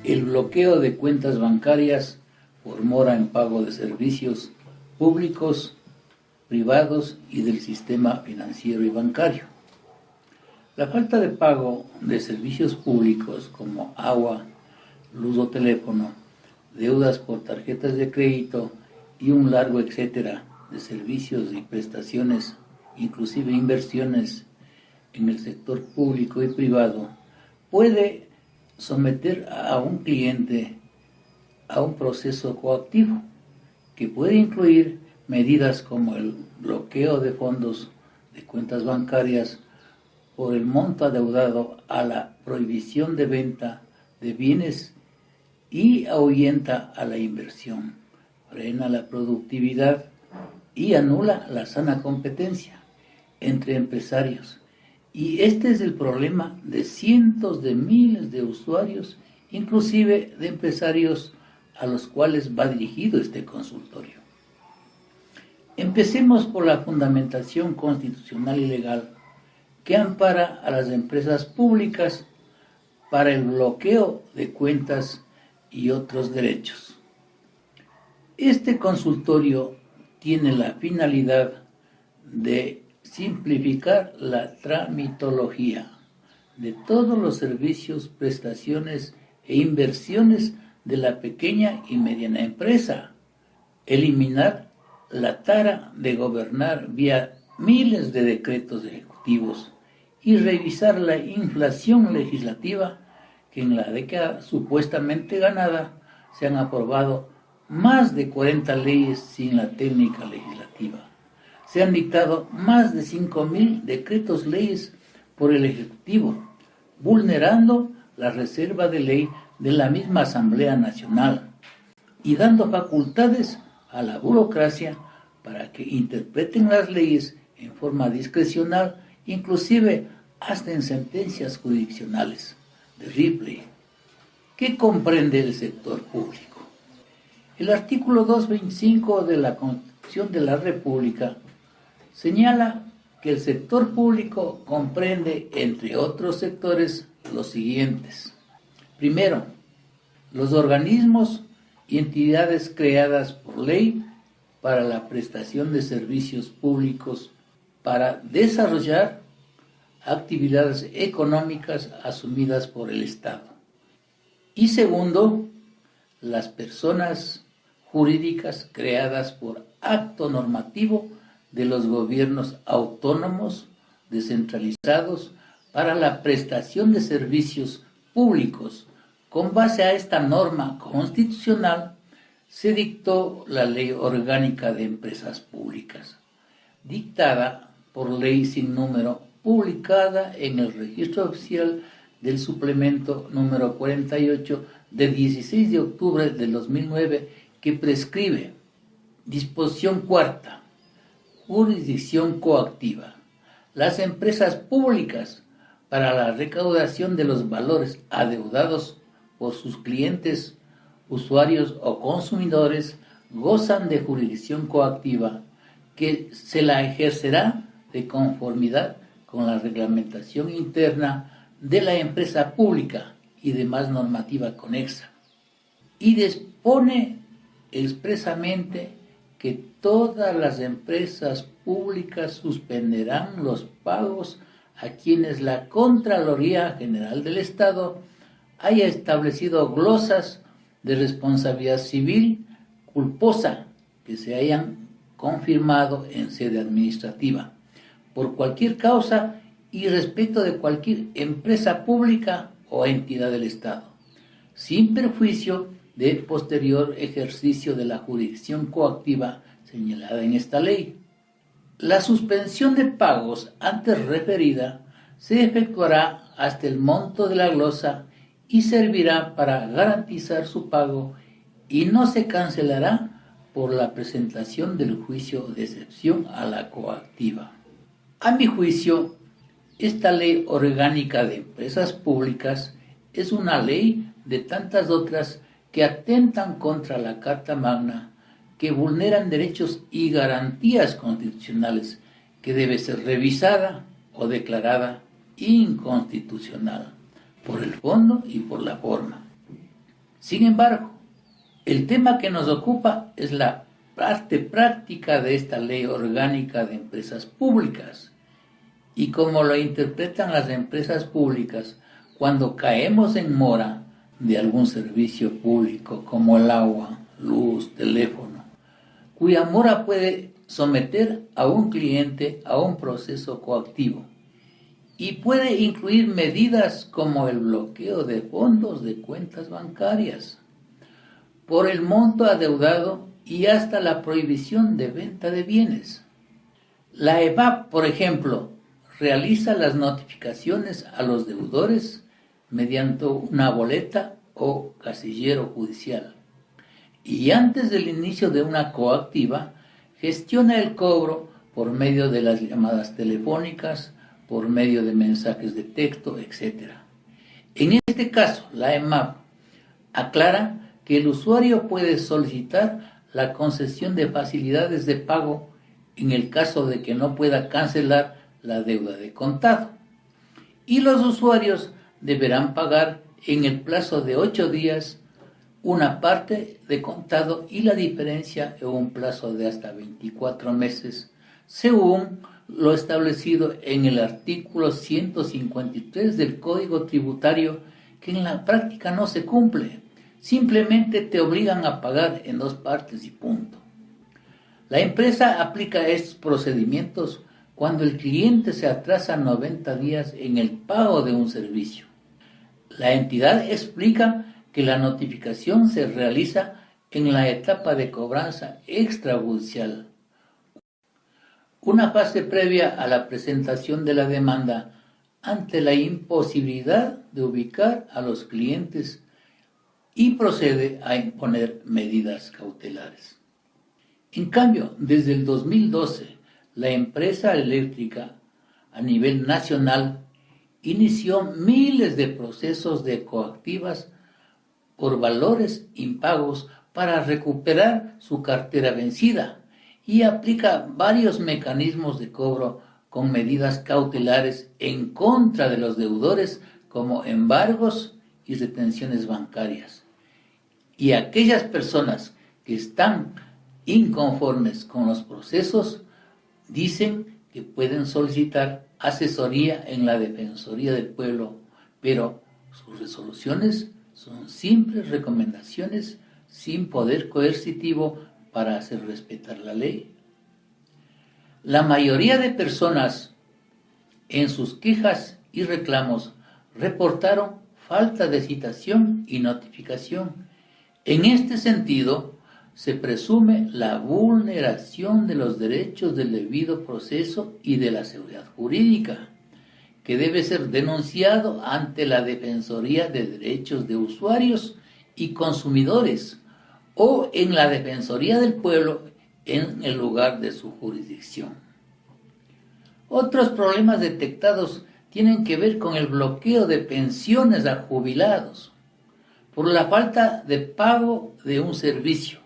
el bloqueo de cuentas bancarias por mora en pago de servicios públicos, privados y del sistema financiero y bancario. La falta de pago de servicios públicos como agua, luz o teléfono, deudas por tarjetas de crédito y un largo etcétera de servicios y prestaciones, inclusive inversiones en el sector público y privado, puede someter a un cliente a un proceso coactivo que puede incluir medidas como el bloqueo de fondos de cuentas bancarias por el monto adeudado, a la prohibición de venta de bienes y ahuyenta a la inversión, frena la productividad y anula la sana competencia entre empresarios. Y este es el problema de cientos de miles de usuarios, inclusive de empresarios a los cuales va dirigido este consultorio. Empecemos por la fundamentación constitucional y legal que ampara a las empresas públicas para el bloqueo de cuentas y otros derechos. Este consultorio tiene la finalidad de simplificar la tramitología de todos los servicios, prestaciones e inversiones de la pequeña y mediana empresa, eliminar la tara de gobernar vía miles de decretos ejecutivos y revisar la inflación legislativa que en la década supuestamente ganada se han aprobado más de 40 leyes sin la técnica legislativa. Se han dictado más de 5.000 decretos leyes por el Ejecutivo, vulnerando la reserva de ley de la misma Asamblea Nacional y dando facultades a la burocracia para que interpreten las leyes en forma discrecional, inclusive hasta en sentencias jurisdiccionales de Ripley. ¿Qué comprende el sector público? El artículo 225 de la Constitución de la República señala que el sector público comprende, entre otros sectores, los siguientes. Primero, los organismos y entidades creadas por ley para la prestación de servicios públicos para desarrollar actividades económicas asumidas por el Estado. Y segundo, las personas jurídicas creadas por acto normativo de los gobiernos autónomos descentralizados para la prestación de servicios públicos. Con base a esta norma constitucional se dictó la Ley Orgánica de Empresas Públicas, dictada por ley sin número, publicada en el Registro Oficial del Suplemento número 48 de 16 de octubre del 2009, que prescribe: disposición cuarta, jurisdicción coactiva. Las empresas públicas, para la recaudación de los valores adeudados por sus clientes, usuarios o consumidores, gozan de jurisdicción coactiva, que se la ejercerá de conformidad con la reglamentación interna de la empresa pública y demás normativa conexa. Y dispone expresamente que todas las empresas públicas suspenderán los pagos a quienes la Contraloría General del Estado haya establecido glosas de responsabilidad civil culposa que se hayan confirmado en sede administrativa, por cualquier causa y respecto de cualquier empresa pública o entidad del Estado, sin perjuicio de posterior ejercicio de la jurisdicción coactiva señalada en esta ley. La suspensión de pagos antes referida se efectuará hasta el monto de la glosa y servirá para garantizar su pago y no se cancelará por la presentación del juicio de excepción a la coactiva. A mi juicio, esta Ley Orgánica de Empresas Públicas es una ley de tantas otras que atentan contra la Carta Magna, que vulneran derechos y garantías constitucionales, que debe ser revisada o declarada inconstitucional, por el fondo y por la forma. Sin embargo, el tema que nos ocupa es la parte práctica de esta ley orgánica de empresas públicas y cómo lo interpretan las empresas públicas cuando caemos en mora de algún servicio público como el agua, luz, teléfono, cuya mora puede someter a un cliente a un proceso coactivo y puede incluir medidas como el bloqueo de fondos de cuentas bancarias por el monto adeudado y hasta la prohibición de venta de bienes. La EVAP, por ejemplo, realiza las notificaciones a los deudores mediante una boleta o casillero judicial y antes del inicio de una coactiva gestiona el cobro por medio de las llamadas telefónicas, por medio de mensajes de texto, etc. En este caso, la EMAP aclara que el usuario puede solicitar la concesión de facilidades de pago en el caso de que no pueda cancelar la deuda de contado. Y los usuarios deberán pagar en el plazo de 8 días una parte de contado y la diferencia en un plazo de hasta 24 meses, según lo establecido en el artículo 153 del Código Tributario, que en la práctica no se cumple. Simplemente te obligan a pagar en 2 partes y punto. La empresa aplica estos procedimientos cuando el cliente se atrasa 90 días en el pago de un servicio. La entidad explica que la notificación se realiza en la etapa de cobranza extrajudicial, una fase previa a la presentación de la demanda ante la imposibilidad de ubicar a los clientes y procede a imponer medidas cautelares. En cambio, desde el 2012, la empresa eléctrica a nivel nacional inició miles de procesos de coactivas por valores impagos para recuperar su cartera vencida y aplica varios mecanismos de cobro con medidas cautelares en contra de los deudores como embargos y retenciones bancarias. Y aquellas personas que están inconformes con los procesos dicen que pueden solicitar asesoría en la Defensoría del Pueblo, pero sus resoluciones son simples recomendaciones sin poder coercitivo para hacer respetar la ley. La mayoría de personas en sus quejas y reclamos reportaron falta de citación y notificación. En este sentido, se presume la vulneración de los derechos del debido proceso y de la seguridad jurídica, que debe ser denunciado ante la Defensoría de Derechos de Usuarios y Consumidores o en la Defensoría del Pueblo en el lugar de su jurisdicción. Otros problemas detectados tienen que ver con el bloqueo de pensiones a jubilados por la falta de pago de un servicio.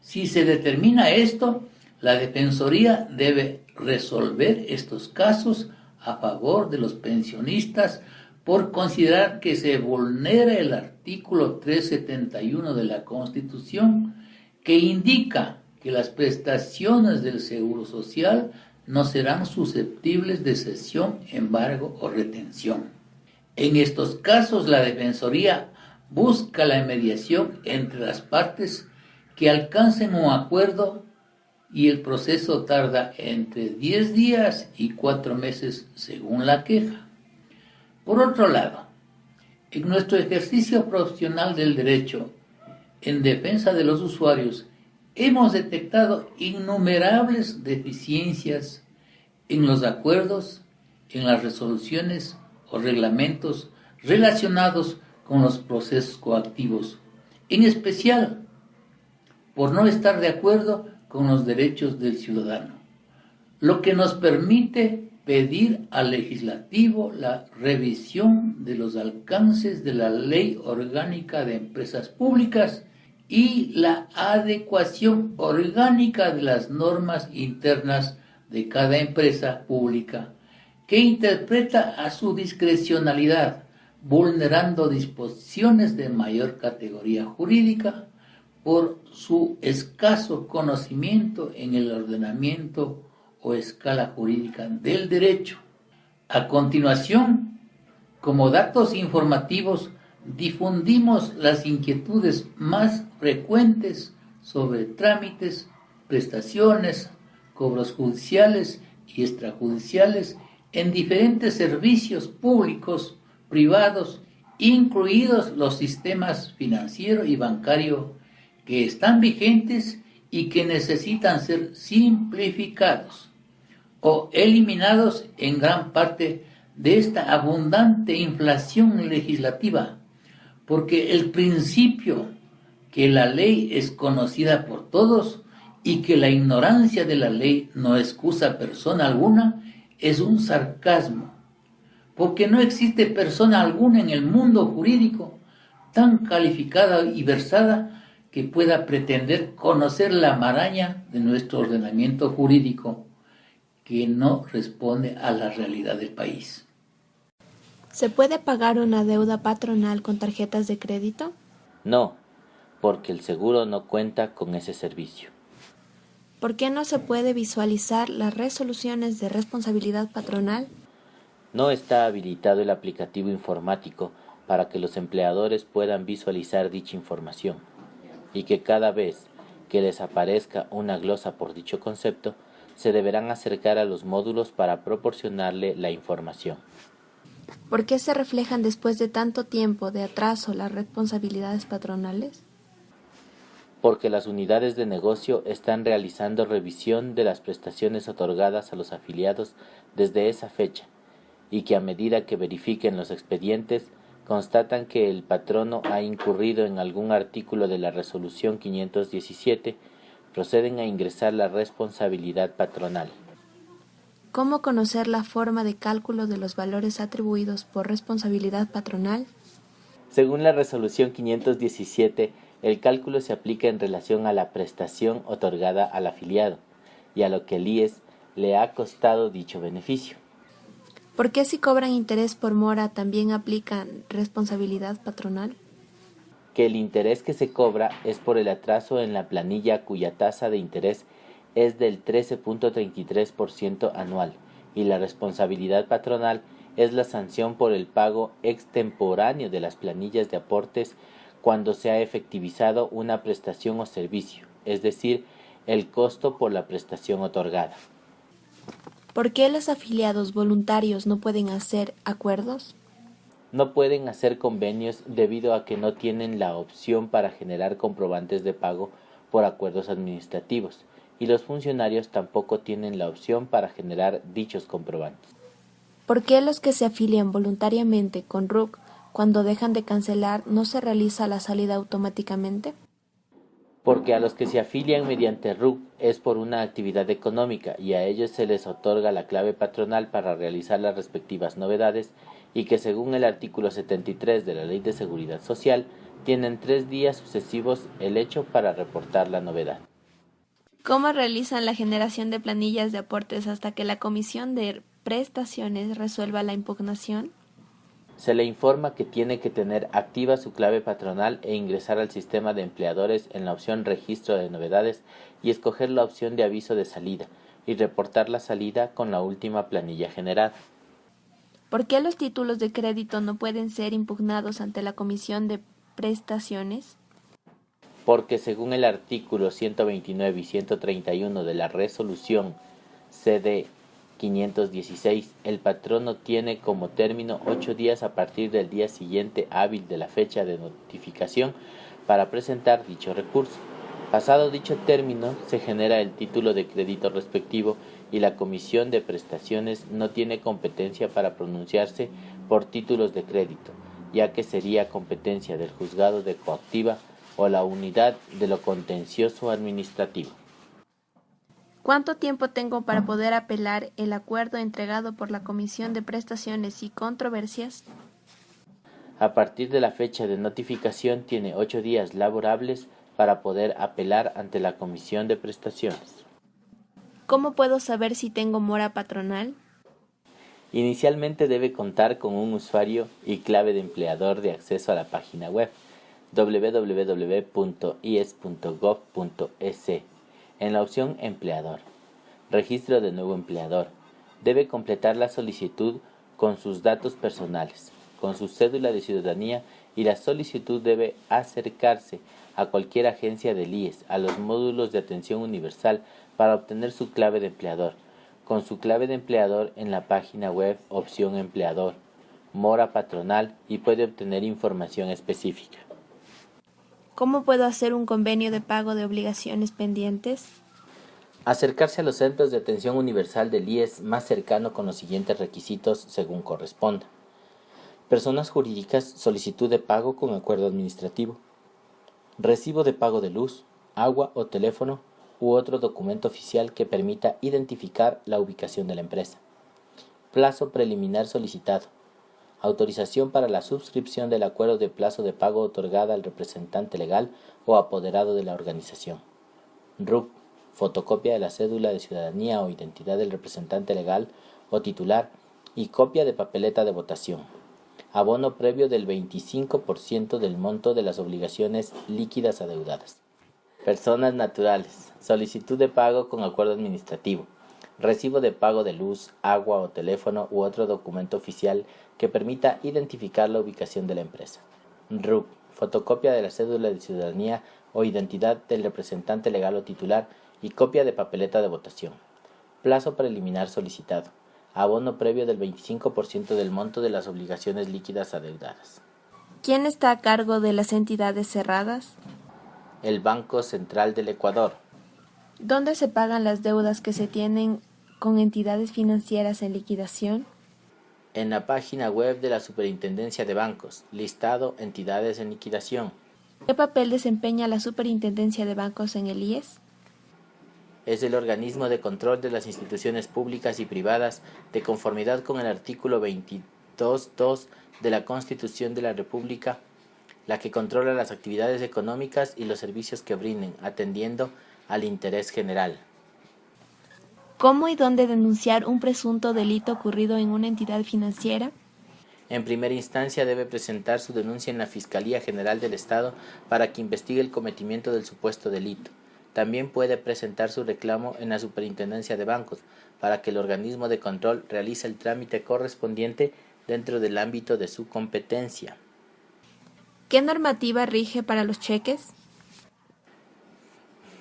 Si se determina esto, la Defensoría debe resolver estos casos a favor de los pensionistas por considerar que se vulnera el artículo 371 de la Constitución, que indica que las prestaciones del Seguro Social no serán susceptibles de cesión, embargo o retención. En estos casos, la Defensoría busca la mediación entre las partes que alcancen un acuerdo y el proceso tarda entre 10 días y 4 meses según la queja. Por otro lado, en nuestro ejercicio profesional del derecho en defensa de los usuarios, hemos detectado innumerables deficiencias en los acuerdos, en las resoluciones o reglamentos relacionados con los procesos coactivos, en especial por no estar de acuerdo con los derechos del ciudadano, lo que nos permite pedir al legislativo la revisión de los alcances de la Ley Orgánica de Empresas Públicas y la adecuación orgánica de las normas internas de cada empresa pública, que interpreta a su discrecionalidad vulnerando disposiciones de mayor categoría jurídica por su escaso conocimiento en el ordenamiento o escala jurídica del derecho. A continuación, como datos informativos, difundimos las inquietudes más frecuentes sobre trámites, prestaciones, cobros judiciales y extrajudiciales en diferentes servicios públicos, privados, incluidos los sistemas financiero y bancario que están vigentes y que necesitan ser simplificados o eliminados en gran parte de esta abundante inflación legislativa, porque el principio que la ley es conocida por todos y que la ignorancia de la ley no excusa a persona alguna es un sarcasmo, porque no existe persona alguna en el mundo jurídico tan calificada y versada que pueda pretender conocer la maraña de nuestro ordenamiento jurídico, que no responde a la realidad del país. ¿Se puede pagar una deuda patronal con tarjetas de crédito? No, porque el seguro no cuenta con ese servicio. ¿Por qué no se puede visualizar las resoluciones de responsabilidad patronal? No está habilitado el aplicativo informático para que los empleadores puedan visualizar dicha información y que cada vez que les aparezca una glosa por dicho concepto, se deberán acercar a los módulos para proporcionarle la información. ¿Por qué se reflejan después de tanto tiempo de atraso las responsabilidades patronales? Porque las unidades de negocio están realizando revisión de las prestaciones otorgadas a los afiliados desde esa fecha y que a medida que verifiquen los expedientes constatan que el patrono ha incurrido en algún artículo de la Resolución 517, proceden a ingresar la responsabilidad patronal. ¿Cómo conocer la forma de cálculo de los valores atribuidos por responsabilidad patronal? Según la Resolución 517, el cálculo se aplica en relación a la prestación otorgada al afiliado y a lo que el IES le ha costado dicho beneficio. ¿Por qué si cobran interés por mora también aplican responsabilidad patronal? Que el interés que se cobra es por el atraso en la planilla cuya tasa de interés es del 13.33% anual y la responsabilidad patronal es la sanción por el pago extemporáneo de las planillas de aportes cuando se ha efectivizado una prestación o servicio, es decir, el costo por la prestación otorgada. ¿Por qué los afiliados voluntarios no pueden hacer acuerdos? No pueden hacer convenios debido a que no tienen la opción para generar comprobantes de pago por acuerdos administrativos y los funcionarios tampoco tienen la opción para generar dichos comprobantes. ¿Por qué los que se afilian voluntariamente con RUC cuando dejan de cancelar no se realiza la salida automáticamente? Porque a los que se afilian mediante RUC es por una actividad económica y a ellos se les otorga la clave patronal para realizar las respectivas novedades y que según el artículo 73 de la Ley de Seguridad Social tienen 3 días sucesivos el hecho para reportar la novedad. ¿Cómo realizan la generación de planillas de aportes hasta que la Comisión de Prestaciones resuelva la impugnación? Se le informa que tiene que tener activa su clave patronal e ingresar al sistema de empleadores en la opción Registro de Novedades y escoger la opción de aviso de salida y reportar la salida con la última planilla generada. ¿Por qué los títulos de crédito no pueden ser impugnados ante la Comisión de Prestaciones? Porque según el artículo 129 y 131 de la Resolución CD 516, el patrono tiene como término 8 días a partir del día siguiente hábil de la fecha de notificación para presentar dicho recurso. Pasado dicho término, se genera el título de crédito respectivo y la Comisión de Prestaciones no tiene competencia para pronunciarse por títulos de crédito, ya que sería competencia del juzgado de coactiva o la unidad de lo contencioso administrativo. ¿Cuánto tiempo tengo para poder apelar el acuerdo entregado por la Comisión de Prestaciones y Controversias? A partir de la fecha de notificación tiene 8 días laborables para poder apelar ante la Comisión de Prestaciones. ¿Cómo puedo saber si tengo mora patronal? Inicialmente debe contar con un usuario y clave de empleador de acceso a la página web www.ies.gov.es. En la opción Empleador, Registro de nuevo empleador, debe completar la solicitud con sus datos personales, con su cédula de ciudadanía, y la solicitud debe acercarse a cualquier agencia del IES, a los módulos de atención universal, para obtener su clave de empleador. Con su clave de empleador en la página web, opción Empleador, mora patronal, y puede obtener información específica. ¿Cómo puedo hacer un convenio de pago de obligaciones pendientes? Acercarse a los centros de atención universal del IES más cercano con los siguientes requisitos según corresponda. Personas jurídicas, solicitud de pago con acuerdo administrativo, recibo de pago de luz, agua o teléfono u otro documento oficial que permita identificar la ubicación de la empresa, plazo preliminar solicitado, autorización para la suscripción del acuerdo de plazo de pago otorgada al representante legal o apoderado de la organización, RUC, fotocopia de la cédula de ciudadanía o identidad del representante legal o titular y copia de papeleta de votación, abono previo del 25% del monto de las obligaciones líquidas adeudadas. Personas naturales, solicitud de pago con acuerdo administrativo, recibo de pago de luz, agua o teléfono u otro documento oficial que permita identificar la ubicación de la empresa, RUC, fotocopia de la cédula de ciudadanía o identidad del representante legal o titular y copia de papeleta de votación, plazo preliminar solicitado, abono previo del 25% del monto de las obligaciones líquidas adeudadas. ¿Quién está a cargo de las entidades cerradas? El Banco Central del Ecuador. ¿Dónde se pagan las deudas que se tienen con entidades financieras en liquidación? En la página web de la Superintendencia de Bancos, listado Entidades en liquidación. ¿Qué papel desempeña la Superintendencia de Bancos en el IES? Es el organismo de control de las instituciones públicas y privadas de conformidad con el artículo 22.2 de la Constitución de la República, la que controla las actividades económicas y los servicios que brinden, atendiendo al interés general. ¿Cómo y dónde denunciar un presunto delito ocurrido en una entidad financiera? En primera instancia debe presentar su denuncia en la Fiscalía General del Estado para que investigue el cometimiento del supuesto delito. También puede presentar su reclamo en la Superintendencia de Bancos para que el organismo de control realice el trámite correspondiente dentro del ámbito de su competencia. ¿Qué normativa rige para los cheques?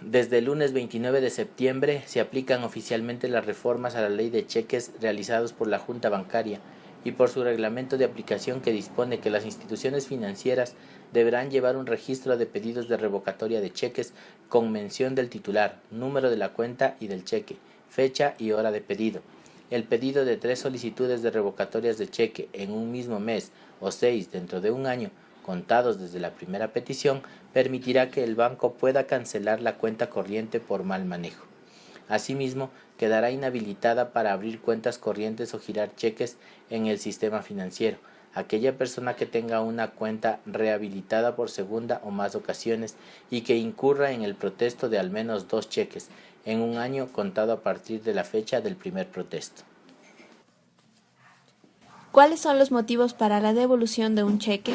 Desde el lunes 29 de septiembre se aplican oficialmente las reformas a la Ley de Cheques realizados por la Junta Bancaria y por su reglamento de aplicación, que dispone que las instituciones financieras deberán llevar un registro de pedidos de revocatoria de cheques con mención del titular, número de la cuenta y del cheque, fecha y hora de pedido. El pedido de 3 solicitudes de revocatorias de cheque en un mismo mes o 6 dentro de un año, contados desde la primera petición, permitirá que el banco pueda cancelar la cuenta corriente por mal manejo. Asimismo, quedará inhabilitada para abrir cuentas corrientes o girar cheques en el sistema financiero aquella persona que tenga una cuenta rehabilitada por segunda o más ocasiones y que incurra en el protesto de al menos 2 cheques en un año contado a partir de la fecha del primer protesto. ¿Cuáles son los motivos para la devolución de un cheque?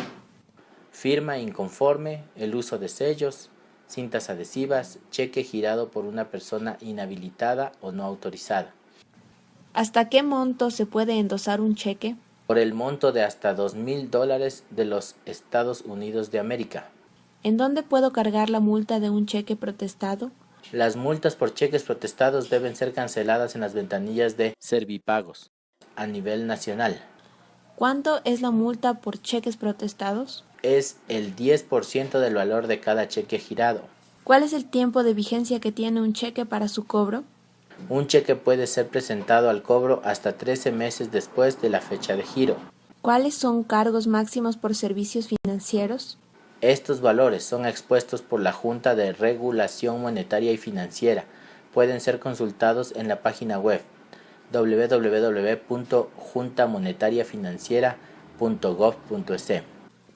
Firma inconforme, el uso de sellos, cintas adhesivas, cheque girado por una persona inhabilitada o no autorizada. ¿Hasta qué monto se puede endosar un cheque? Por el monto de hasta $2,000 de los Estados Unidos de América. ¿En dónde puedo cargar la multa de un cheque protestado? Las multas por cheques protestados deben ser canceladas en las ventanillas de Servipagos a nivel nacional. ¿Cuánto es la multa por cheques protestados? Es el 10% del valor de cada cheque girado. ¿Cuál es el tiempo de vigencia que tiene un cheque para su cobro? Un cheque puede ser presentado al cobro hasta 13 meses después de la fecha de giro. ¿Cuáles son cargos máximos por servicios financieros? Estos valores son expuestos por la Junta de Regulación Monetaria y Financiera. Pueden ser consultados en la página web www.juntamonetariafinanciera.gov.es.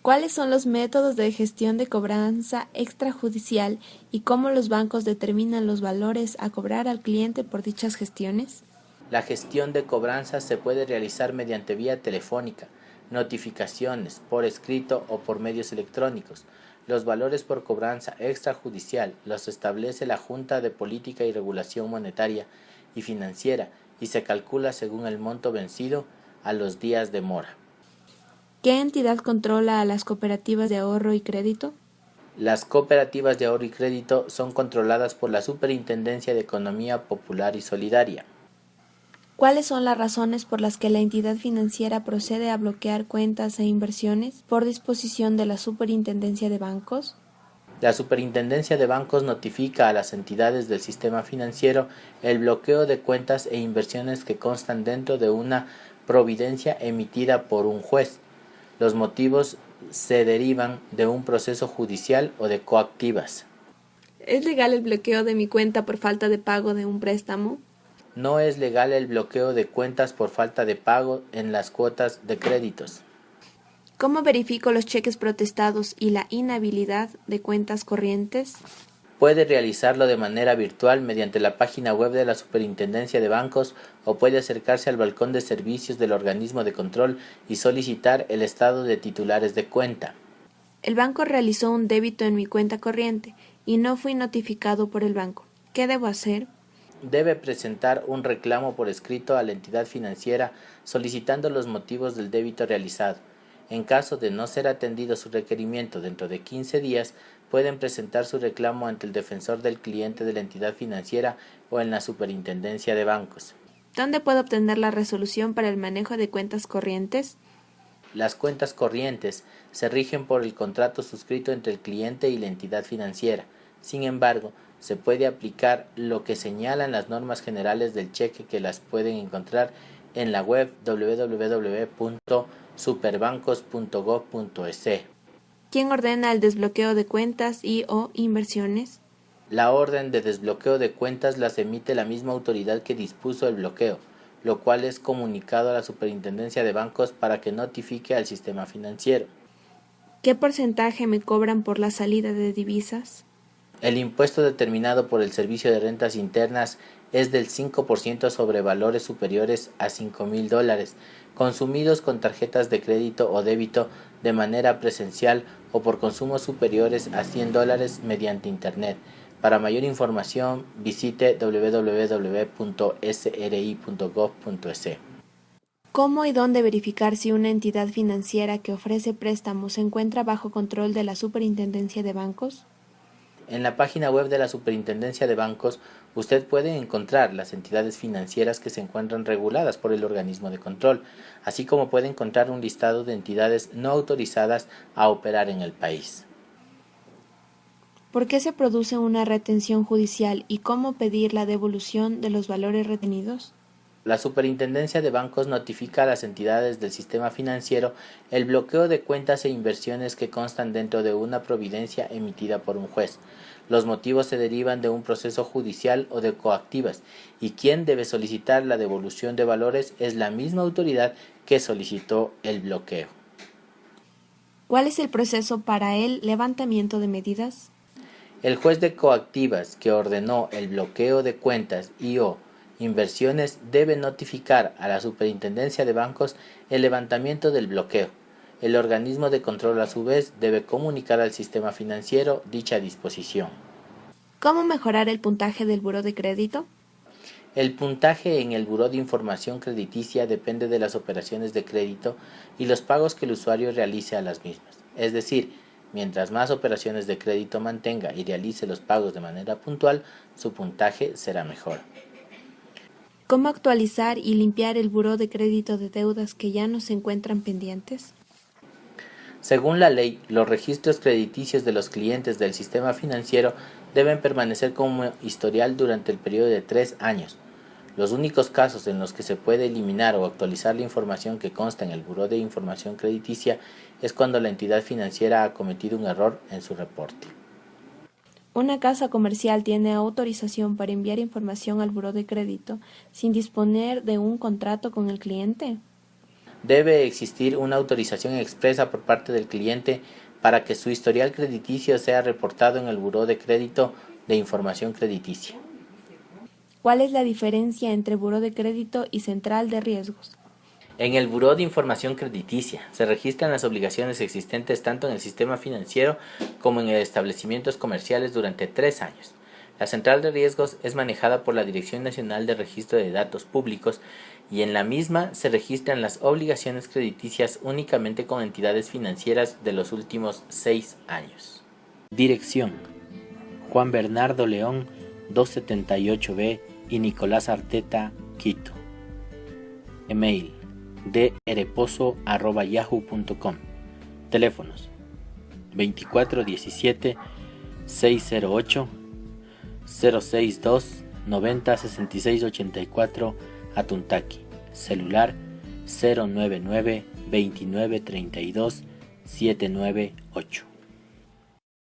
¿Cuáles son los métodos de gestión de cobranza extrajudicial y cómo los bancos determinan los valores a cobrar al cliente por dichas gestiones? La gestión de cobranzas se puede realizar mediante vía telefónica, notificaciones, por escrito o por medios electrónicos. Los valores por cobranza extrajudicial los establece la Junta de Política y Regulación Monetaria y Financiera y se calcula según el monto vencido a los días de mora. ¿Qué entidad controla a las cooperativas de ahorro y crédito? Las cooperativas de ahorro y crédito son controladas por la Superintendencia de Economía Popular y Solidaria. ¿Cuáles son las razones por las que la entidad financiera procede a bloquear cuentas e inversiones por disposición de la Superintendencia de Bancos? La Superintendencia de Bancos notifica a las entidades del sistema financiero el bloqueo de cuentas e inversiones que constan dentro de una providencia emitida por un juez. Los motivos se derivan de un proceso judicial o de coactivas. ¿Es legal el bloqueo de mi cuenta por falta de pago de un préstamo? No es legal el bloqueo de cuentas por falta de pago en las cuotas de créditos. ¿Cómo verifico los cheques protestados y la inhabilidad de cuentas corrientes? Puede realizarlo de manera virtual mediante la página web de la Superintendencia de Bancos o puede acercarse al balcón de servicios del organismo de control y solicitar el estado de titulares de cuenta. El banco realizó un débito en mi cuenta corriente y no fui notificado por el banco. ¿Qué debo hacer? Debe presentar un reclamo por escrito a la entidad financiera solicitando los motivos del débito realizado. En caso de no ser atendido su requerimiento dentro de 15 días, pueden presentar su reclamo ante el defensor del cliente de la entidad financiera o en la Superintendencia de Bancos. ¿Dónde puedo obtener la resolución para el manejo de cuentas corrientes? Las cuentas corrientes se rigen por el contrato suscrito entre el cliente y la entidad financiera. Sin embargo, se puede aplicar lo que señalan las normas generales del cheque que las pueden encontrar en la web www.superbancos.gov.es. ¿Quién ordena el desbloqueo de cuentas y o inversiones? La orden de desbloqueo de cuentas las emite la misma autoridad que dispuso el bloqueo, lo cual es comunicado a la Superintendencia de Bancos para que notifique al sistema financiero. ¿Qué porcentaje me cobran por la salida de divisas? El impuesto determinado por el Servicio de Rentas Internas es del 5% sobre valores superiores a $5,000, consumidos con tarjetas de crédito o débito de manera presencial o por consumos superiores a $100 mediante Internet. Para mayor información, visite www.sri.gov.es. ¿Cómo y dónde verificar si una entidad financiera que ofrece préstamos se encuentra bajo control de la Superintendencia de Bancos? En la página web de la Superintendencia de Bancos, usted puede encontrar las entidades financieras que se encuentran reguladas por el organismo de control, así como puede encontrar un listado de entidades no autorizadas a operar en el país. ¿Por qué se produce una retención judicial y cómo pedir la devolución de los valores retenidos? La Superintendencia de Bancos notifica a las entidades del sistema financiero el bloqueo de cuentas e inversiones que constan dentro de una providencia emitida por un juez. Los motivos se derivan de un proceso judicial o de coactivas, y quien debe solicitar la devolución de valores es la misma autoridad que solicitó el bloqueo. ¿Cuál es el proceso para el levantamiento de medidas? El juez de coactivas que ordenó el bloqueo de cuentas y o inversiones debe notificar a la Superintendencia de Bancos el levantamiento del bloqueo. El organismo de control a su vez debe comunicar al sistema financiero dicha disposición. ¿Cómo mejorar el puntaje del buró de crédito? El puntaje en el Buró de Información Crediticia depende de las operaciones de crédito y los pagos que el usuario realice a las mismas. Es decir, mientras más operaciones de crédito mantenga y realice los pagos de manera puntual, su puntaje será mejor. ¿Cómo actualizar y limpiar el buró de crédito de deudas que ya no se encuentran pendientes? Según la ley, los registros crediticios de los clientes del sistema financiero deben permanecer como historial durante el periodo de 3 años. Los únicos casos en los que se puede eliminar o actualizar la información que consta en el Buró de Información Crediticia es cuando la entidad financiera ha cometido un error en su reporte. ¿Una casa comercial tiene autorización para enviar información al buró de crédito sin disponer de un contrato con el cliente? Debe existir una autorización expresa por parte del cliente para que su historial crediticio sea reportado en el Buró de Crédito de Información Crediticia. ¿Cuál es la diferencia entre buró de crédito y central de riesgos? En el Buró de Información Crediticia se registran las obligaciones existentes tanto en el sistema financiero como en establecimientos comerciales durante 3 años. La central de riesgos es manejada por la Dirección Nacional de Registro de Datos Públicos y en la misma se registran las obligaciones crediticias únicamente con entidades financieras de los últimos 6 años. Dirección: Juan Bernardo León, 278B y Nicolás Arteta, Quito. Email: drpozo@yahoo.com. Teléfonos: 2417 608 062 90 66 84 Atuntaqui. Celular 099 29 32 798.